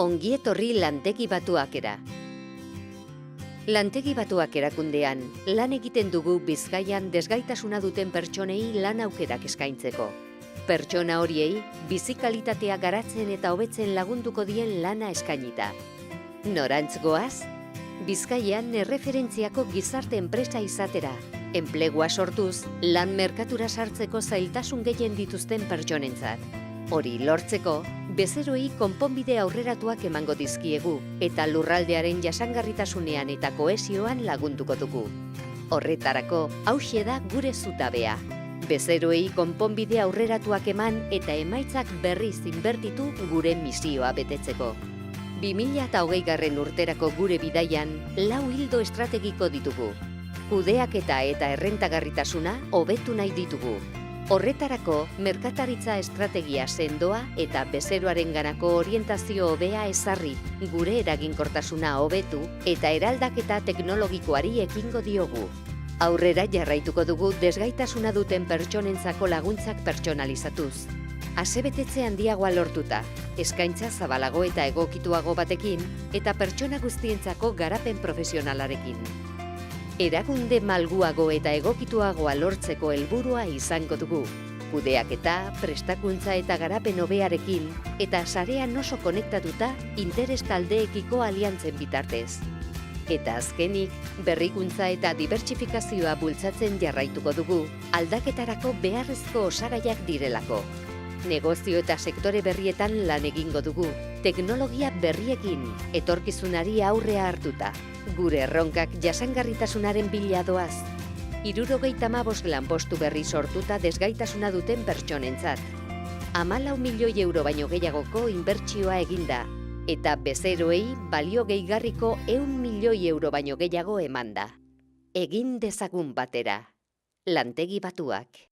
Ongi etorri Lantegi Batuakera. Lantegi Batuak erakundean, lan egiten dugu Bizkaian desgaitasuna duten pertsonei lan aukerak eskaintzeko. Pertsona horiei, bizi kalitatea garatzen eta hobetzen lagunduko dien lana eskainita. Norantz goaz? Bizkaian erreferentziako gizarte enpresa izatera, enplegua sortuz, lan merkatura sartzeko zailtasun gehien dituzten pertsonentzat. Hori lortzeko, bezeroi konponbide aurreratuak emango dizkiegu eta lurraldearen jasangarritasunean eta kohesioan lagunduko dugu. Horretarako, hauxe da gure zutabea. Bezeroi konponbide aurreratuak eman eta emaitzak berriz inbertitu gure misioa betetzeko. 2020 urterako gure bidaian, 4 ildo estrategiko ditugu. Kudeaketa eta errentagarritasuna hobetu nahi ditugu. Horretarako, merkataritza estrategia sendoa eta bezeroarenganako orientazio hobea ezarri, gure eraginkortasuna hobetu eta eraldaketa teknologikoari ekingo diogu. Aurrera jarraituko dugu desgaitasuna duten pertsonentzako laguntzak pertsonalizatuz. Asebetetze handiagoa lortuta, eskaintza zabalago eta egokituago batekin eta pertsona guztientzako garapen profesionalarekin. Erakunde malguago eta egokituagoa lortzeko helburua izango dugu. Kudeaketa, prestakuntza eta garapen hobearekin eta sarean oso konektatuta interes taldeekiko aliantzen bitartez. Eta azkenik, berrikuntza eta dibertsifikazioa bultzatzen jarraituko dugu, aldaketarako beharrezko osagaiak direlako. Negozio eta sektore berrietan lan egingo dugu, teknologia berriekin, etorkizunari aurrea hartuta. Gure erronkak jasangarritasunaren bila doaz. 75 lanpostu berri sortuta desgaitasuna duten pertsonentzat. 14 milioi euro baino gehiagoko inbertsioa eginda, eta bezeroei balio gehigarriko 100 milioi euro baino gehiago emanda. Egin dezagun batera. Lantegi Batuak.